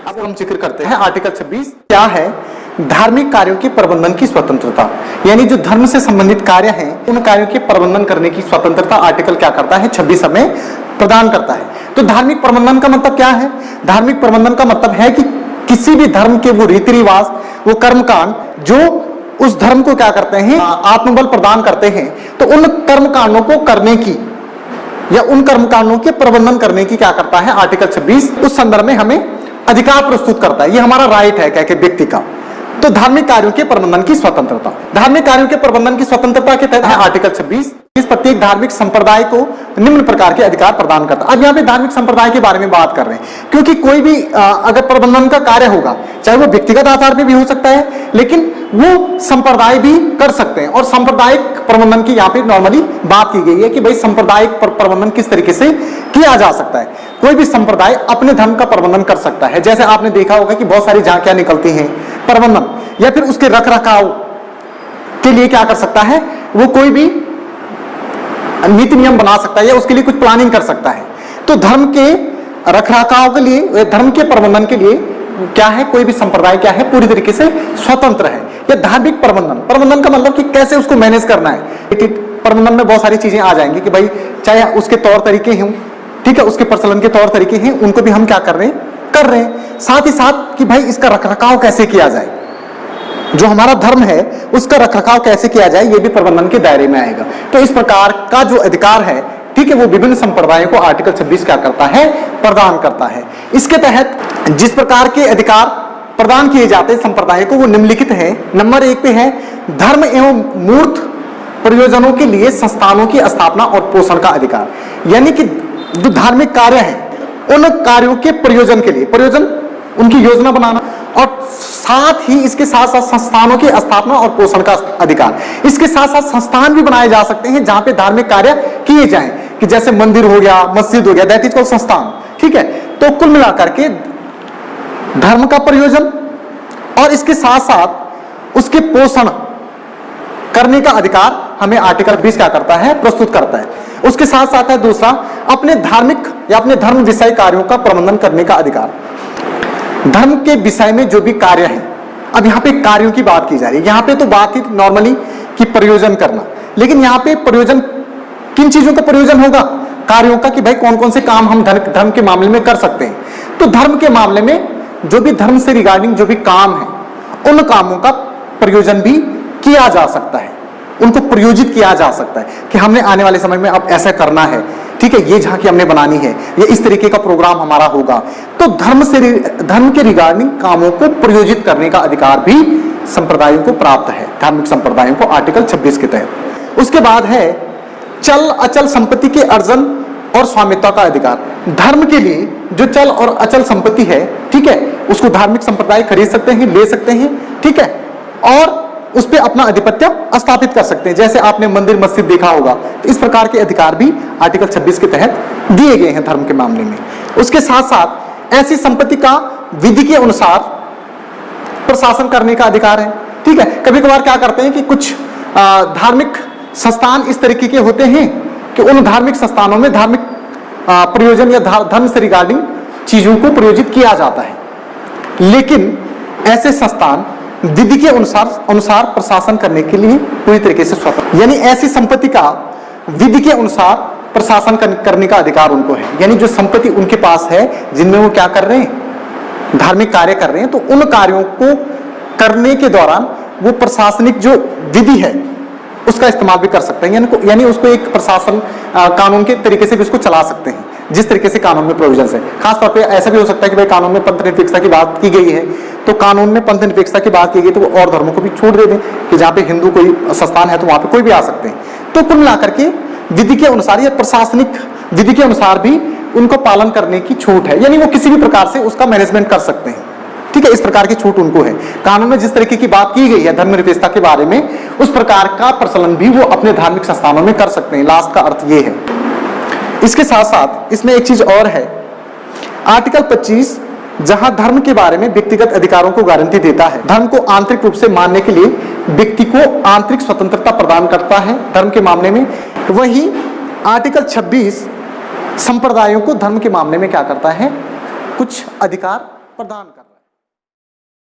अब हम जिक्र करते हैं आर्टिकल 26 क्या है। धार्मिक कार्यों के प्रबंधन की स्वतंत्रता, यानी जो धर्म से संबंधित कार्य हैं उन कार्यों के प्रबंधन करने की स्वतंत्रता आर्टिकल क्या करता है 26 हमें प्रदान करता है। तो धार्मिक प्रबंधन का मतलब क्या है? धार्मिक प्रबंधन का मतलब है कि किसी भी धर्म के वो रीति रिवाज, वो कर्मकांड जो उस धर्म को क्या करते हैं आत्मबल प्रदान करते हैं, तो उन कर्मकांडों को करने की या उन कर्मकांडों के प्रबंधन करने की क्या करता है आर्टिकल 26 उस संदर्भ में हमें अधिकार प्रस्तुत करता है। ये हमारा राइट है क्या कि व्यक्ति का। तो धार्मिक कार्यों के प्रबंधन की स्वतंत्रता, धार्मिक कार्यों के प्रबंधन की स्वतंत्रता के तहत है आर्टिकल 26 इस प्रत्येक धार्मिक संप्रदाय को निम्न प्रकार के अधिकार प्रदान करता है। अब यहाँ पे धार्मिक संप्रदाय के बारे में बात कर रहे हैं, क्योंकि कोई भी अगर प्रबंधन का कार्य होगा, चाहे वो व्यक्तिगत आधार पे भी हो सकता है, लेकिन वो संप्रदाय भी कर सकते हैं। और सांप्रदायिक प्रबंधन की यहाँ पे नॉर्मली बात की गई है कि भाई सांप्रदायिक प्रबंधन किस तरीके से किया जा सकता है। कोई भी संप्रदाय अपने धर्म का प्रबंधन कर सकता है। जैसे आपने देखा होगा कि बहुत सारी झांकियां निकलती हैं प्रबंधन, या फिर उसके रख रखाव के लिए क्या कर सकता है, वो कोई भी नीति नियम बना सकता है या उसके लिए कुछ प्लानिंग कर सकता है। तो धर्म के रखरखाव के लिए, धर्म के प्रबंधन के लिए क्या है, कोई भी संप्रदाय क्या है पूरी तरीके से स्वतंत्र है। या धार्मिक प्रबंधन, प्रबंधन का मतलब कि कैसे उसको मैनेज करना है। प्रबंधन में बहुत सारी चीजें आ जाएंगी कि भाई चाहे उसके तौर तरीके हों, ठीक है, उसके प्रचलन के तौर तरीके हैं, उनको भी हम क्या कर रहे हैं। साथ ही साथ कि भाई इसका रखरखाव कैसे किया जाए, जो हमारा धर्म है उसका रखरखाव कैसे किया जाए, ये भी प्रबंधन के दायरे में आएगा। तो इस प्रकार का जो अधिकार है, ठीक है, वो विभिन्न संप्रदायों को आर्टिकल 26 क्या करता है, प्रदान करता है। इसके तहत जिस प्रकार के अधिकार प्रदान किए जाते हैं संप्रदाय को, वो निम्नलिखित है। नंबर 1 पे है धर्म एवं मूर्त प्रयोजनों के लिए संस्थानों की स्थापना और पोषण का अधिकार, यानी कि जो धार्मिक कार्य है उन कार्यों के प्रयोजन के लिए, प्रयोजन उनकी योजना बनाना, और साथ ही इसके साथ साथ संस्थानों की स्थापना और पोषण का अधिकार। इसके साथ साथ संस्थान भी बनाए जा सकते हैं जहां पे धार्मिक कार्य किए जाएं, कि जैसे मंदिर हो गया, मस्जिद हो गया, दैट इज कॉल्ड संस्थान, ठीक है। तो कुल मिलाकर के धर्म का प्रयोजन और इसके साथ साथ उसके पोषण करने का अधिकार हमें आर्टिकल 20 क्या करता है, प्रस्तुत करता है। उसके साथ साथ है दूसरा, अपने धार्मिक या अपने धर्म विषय कार्यों का प्रबंधन करने का अधिकार। धर्म के विषय में जो भी कार्य है, अब यहाँ पे कार्यों की बात की जा रही है। यहाँ पे तो बात थी नॉर्मली कि प्रयोजन करना, लेकिन यहाँ पे प्रयोजन किन चीजों का प्रयोजन होगा, कार्यों का, कि भाई कौन कौन से काम हम धर्म के मामले में कर सकते हैं। तो धर्म के मामले में जो भी धर्म से रिगार्डिंग जो भी काम है, उन कामों का प्रयोजन भी किया जा सकता है, उनको प्रयोजित किया जा सकता है कि हमने आने वाले समय में अब ऐसा करना है, ठीक है, ये झांकी हमने बनानी है, ये इस तरीके का प्रोग्राम हमारा होगा। तो धर्म के रिगार्डिंग कामों को प्रयोजित करने का अधिकार भी संप्रदायों को प्राप्त है, धार्मिक संप्रदायों को आर्टिकल 26 के तहत। उसके बाद है चल अचल संपत्ति के अर्जन और स्वामित्व का अधिकार। धर्म के लिए जो चल और अचल संपत्ति है, ठीक है, उसको धार्मिक संप्रदाय खरीद सकते हैं, ले सकते हैं, ठीक है, और उस पर अपना आधिपत्य स्थापित कर सकते हैं। जैसे आपने मंदिर मस्जिद देखा होगा, तो इस प्रकार के अधिकार भी आर्टिकल 26 के तहत दिए गए हैं धर्म के मामले में। उसके साथ साथ ऐसी संपत्ति का विधि के अनुसार प्रशासन करने का अधिकार है, ठीक है। कभी कभार क्या करते हैं कि कुछ धार्मिक संस्थान इस तरीके के होते हैं कि उन धार्मिक संस्थानों में धार्मिक प्रयोजन या धर्म से रिगार्डिंग चीजों को प्रयोजित किया जाता है, लेकिन ऐसे संस्थान विधि के अनुसार प्रशासन करने के लिए पूरी तरीके से स्वतंत्र, यानी ऐसी संपत्ति का विधि के अनुसार प्रशासन करने का अधिकार उनको है। यानी जो संपत्ति उनके पास है जिनमें वो क्या कर रहे हैं, धार्मिक कार्य कर रहे हैं, तो उन कार्यों को करने के दौरान वो प्रशासनिक जो विधि है उसका इस्तेमाल भी कर सकते हैं, यानी उसको एक प्रशासन कानून के तरीके से भी उसको चला सकते हैं, जिस तरीके से कानून में प्रोविजन है। खासतौर पे ऐसा भी हो सकता है कि भाई कानून में पंथ निरपेक्षता की बात की गई है, तो कानून में पंथ निरपेक्षता की बात की गई तो वो और धर्मों को भी छूट दे दें कि जहाँ पे हिंदू कोई संस्थान है तो वहाँ पे कोई भी आ सकते हैं। तो कुल मिलाकर के विधि के अनुसार या प्रशासनिक विधि के अनुसार भी उनको पालन करने की छूट है, यानी वो किसी भी प्रकार से उसका मैनेजमेंट कर सकते हैं, ठीक है। इस प्रकार की छूट उनको है। कानून में जिस तरीके की बात की गई है धर्मनिरपेक्षता के बारे में, उस प्रकार का प्रचलन भी वो अपने धार्मिक संस्थानों में कर सकते हैं। लास्ट का अर्थ ये है। इसके साथ साथ इसमें एक चीज और है, आर्टिकल 25 जहां धर्म के बारे में व्यक्तिगत अधिकारों को गारंटी देता है, धर्म को आंतरिक रूप से मानने के लिए व्यक्ति को आंतरिक स्वतंत्रता प्रदान करता है धर्म के मामले में। वही आर्टिकल 26 संप्रदायों को धर्म के मामले में क्या करता है, कुछ अधिकार प्रदान करता है।